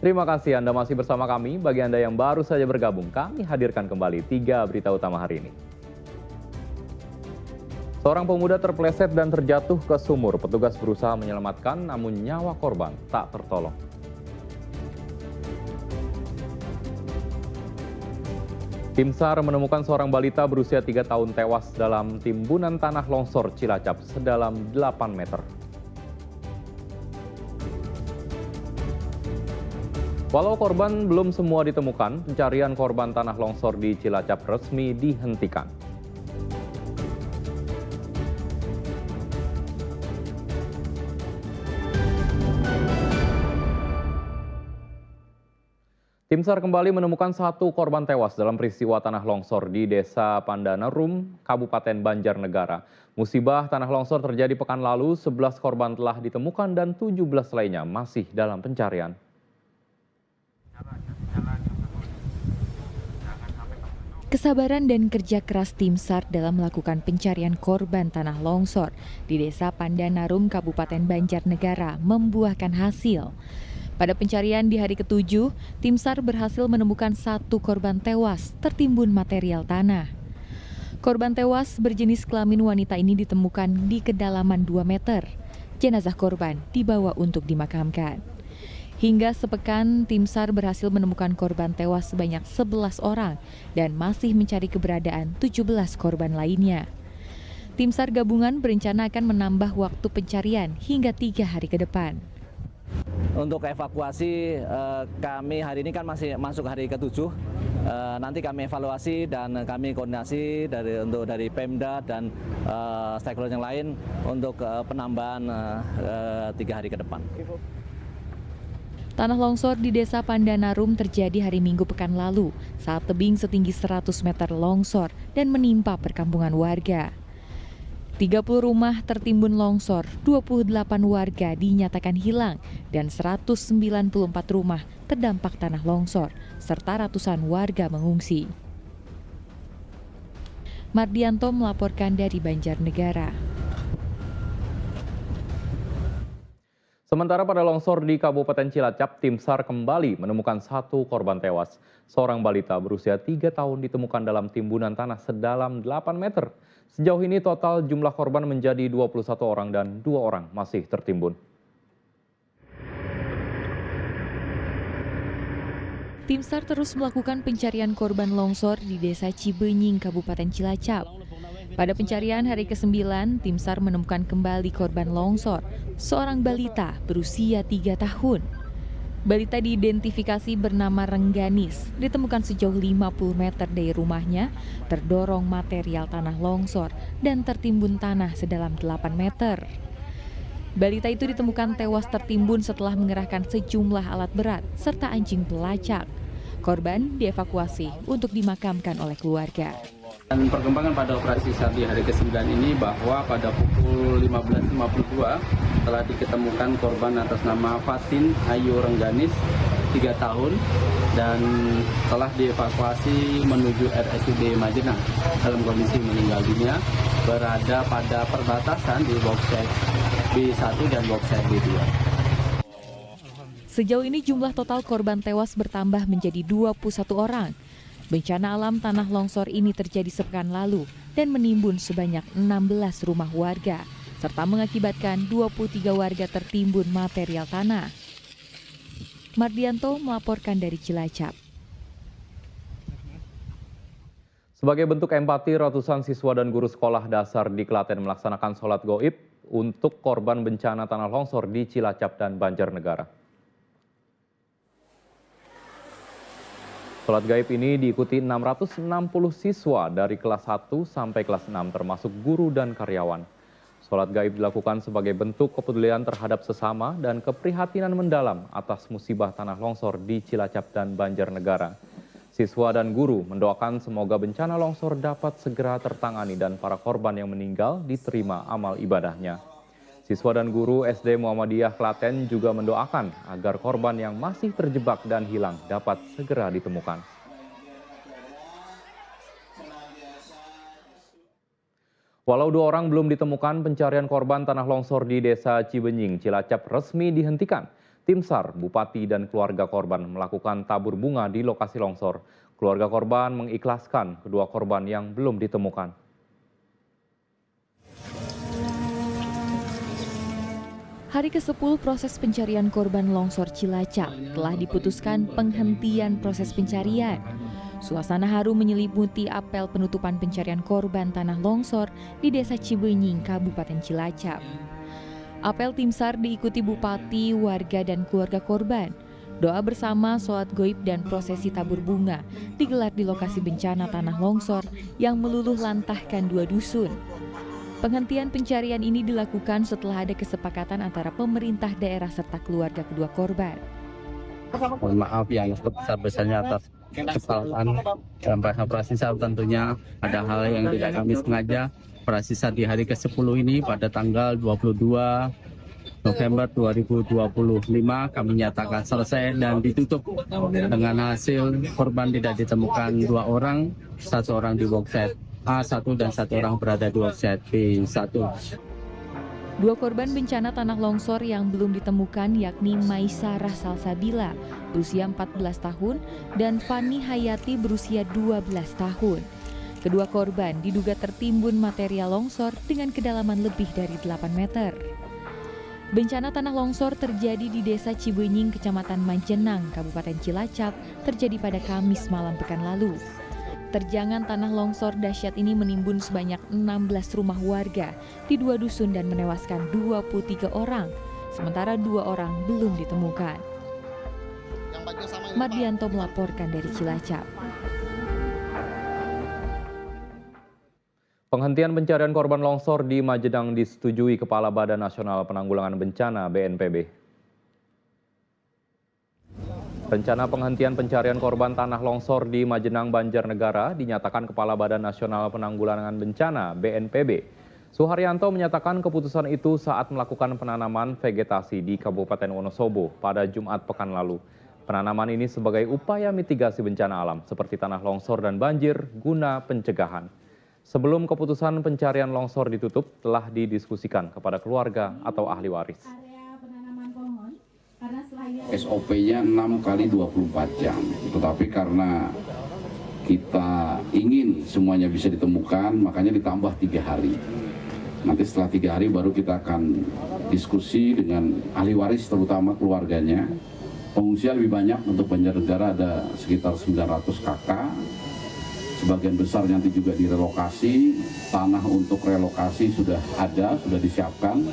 Terima kasih Anda masih bersama kami. Bagi Anda yang baru saja bergabung, kami hadirkan kembali 3 berita utama hari ini. Seorang pemuda terpeleset dan terjatuh ke sumur. Petugas berusaha menyelamatkan, namun nyawa korban tak tertolong. Tim SAR menemukan seorang balita berusia 3 tahun tewas dalam timbunan tanah longsor Cilacap sedalam 8 meter. Walau korban belum semua ditemukan, pencarian korban tanah longsor di Cilacap resmi dihentikan. Tim SAR kembali menemukan satu korban tewas dalam peristiwa tanah longsor di Desa Pandanarum, Kabupaten Banjarnegara. Musibah tanah longsor terjadi pekan lalu, 11 korban telah ditemukan dan 17 lainnya masih dalam pencarian. Kesabaran dan kerja keras tim SAR dalam melakukan pencarian korban tanah longsor di Desa Pandanarum, Kabupaten Banjarnegara membuahkan hasil. Pada pencarian di hari ke-7, tim SAR berhasil menemukan satu korban tewas tertimbun material tanah. Korban tewas berjenis kelamin wanita ini ditemukan di kedalaman 2 meter. Jenazah korban dibawa untuk dimakamkan. Hingga sepekan, tim SAR berhasil menemukan korban tewas sebanyak 11 orang dan masih mencari keberadaan 17 korban lainnya. Tim SAR gabungan berencana akan menambah waktu pencarian hingga 3 hari ke depan. Untuk evakuasi, kami hari ini kan masih masuk hari ke-7. Nanti kami evaluasi dan kami koordinasi dari Pemda dan stakeholder yang lain untuk penambahan 3 hari ke depan. Tanah longsor di Desa Pandanarum terjadi hari Minggu pekan lalu saat tebing setinggi 100 meter longsor dan menimpa perkampungan warga. 30 rumah tertimbun longsor, 28 warga dinyatakan hilang dan 194 rumah terdampak tanah longsor serta ratusan warga mengungsi. Mardianto melaporkan dari Banjarnegara. Sementara pada longsor di Kabupaten Cilacap, tim SAR kembali menemukan satu korban tewas. Seorang balita berusia 3 tahun ditemukan dalam timbunan tanah sedalam 8 meter. Sejauh ini total jumlah korban menjadi 21 orang dan 2 orang masih tertimbun. Tim SAR terus melakukan pencarian korban longsor di Desa Cibenying, Kabupaten Cilacap. Pada pencarian hari ke-9, tim SAR menemukan kembali korban longsor, seorang balita berusia 3 tahun. Balita diidentifikasi bernama Rengganis, ditemukan sejauh 50 meter dari rumahnya, terdorong material tanah longsor dan tertimbun tanah sedalam 8 meter. Balita itu ditemukan tewas tertimbun setelah mengerahkan sejumlah alat berat serta anjing pelacak. Korban dievakuasi untuk dimakamkan oleh keluarga. Dan perkembangan pada operasi SAR di hari ke-9 ini bahwa pada pukul 15.52 telah diketemukan korban atas nama Fatin Ayu Rengganis, 3 tahun, dan telah dievakuasi menuju RSUD Majenang dalam kondisi meninggal dunia, berada pada perbatasan di boxset B1 dan boxset B2. Sejauh ini jumlah total korban tewas bertambah menjadi 21 orang. Bencana alam tanah longsor ini terjadi sepekan lalu dan menimbun sebanyak 16 rumah warga, serta mengakibatkan 23 warga tertimbun material tanah. Mardianto melaporkan dari Cilacap. Sebagai bentuk empati, ratusan siswa dan guru sekolah dasar di Klaten melaksanakan sholat goib untuk korban bencana tanah longsor di Cilacap dan Banjarnegara. Sholat gaib ini diikuti 660 siswa dari kelas 1 sampai kelas 6 termasuk guru dan karyawan. Sholat gaib dilakukan sebagai bentuk kepedulian terhadap sesama dan keprihatinan mendalam atas musibah tanah longsor di Cilacap dan Banjarnegara. Siswa dan guru mendoakan semoga bencana longsor dapat segera tertangani dan para korban yang meninggal diterima amal ibadahnya. Siswa dan guru SD Muhammadiyah Klaten juga mendoakan agar korban yang masih terjebak dan hilang dapat segera ditemukan. Walau 2 orang belum ditemukan, pencarian korban tanah longsor di Desa Cibenying, Cilacap resmi dihentikan. Tim SAR, Bupati, dan keluarga korban melakukan tabur bunga di lokasi longsor. Keluarga korban mengikhlaskan kedua korban yang belum ditemukan. Hari ke-10 proses pencarian korban longsor Cilacap telah diputuskan penghentian proses pencarian. Suasana haru menyelimuti apel penutupan pencarian korban tanah longsor di Desa Cibenying, Kabupaten Cilacap. Apel tim SAR diikuti bupati, warga, dan keluarga korban. Doa bersama, sholat goib, dan prosesi tabur bunga digelar di lokasi bencana tanah longsor yang meluluh lantahkan 2 dusun. Penghentian pencarian ini dilakukan setelah ada kesepakatan antara pemerintah daerah serta keluarga kedua korban. Mohon maaf yang sebesar-besarnya atas kesalahan dalam operasi SAR. Tentunya ada hal yang tidak kami sengaja. Operasi SAR di hari ke-10 ini pada tanggal 22 November 2025 kami nyatakan selesai dan ditutup dengan hasil korban tidak ditemukan 2 orang, 1 orang di workshop A1 dan 1 orang berada di workshop B1. 2 korban bencana tanah longsor yang belum ditemukan yakni Maisarah Salsabila berusia 14 tahun dan Fani Hayati berusia 12 tahun. Kedua korban diduga tertimbun material longsor dengan kedalaman lebih dari 8 meter. Bencana tanah longsor terjadi di Desa Cibenying, Kecamatan Majenang, Kabupaten Cilacap, terjadi pada Kamis malam pekan lalu. Terjangan tanah longsor dahsyat ini menimbun sebanyak 16 rumah warga di 2 dusun dan menewaskan 23 orang, sementara 2 orang belum ditemukan. Mardianto melaporkan dari Cilacap. Penghentian pencarian korban longsor di Majenang disetujui Kepala Badan Nasional Penanggulangan Bencana (BNPB). Rencana penghentian pencarian korban tanah longsor di Majenang, Banjarnegara dinyatakan Kepala Badan Nasional Penanggulangan Bencana (BNPB). Suharyanto menyatakan keputusan itu saat melakukan penanaman vegetasi di Kabupaten Wonosobo pada Jumat pekan lalu. Penanaman ini sebagai upaya mitigasi bencana alam seperti tanah longsor dan banjir guna pencegahan. Sebelum keputusan pencarian longsor ditutup, telah didiskusikan kepada keluarga atau ahli waris. SOP-nya 6 kali 24 jam, tetapi karena kita ingin semuanya bisa ditemukan, makanya ditambah 3 hari. Nanti setelah 3 hari baru kita akan diskusi dengan ahli waris, terutama keluarganya. Pengungsian lebih banyak untuk Banjarnegara, ada sekitar 900 KK. Sebagian besar nanti juga direlokasi, tanah untuk relokasi sudah ada, sudah disiapkan.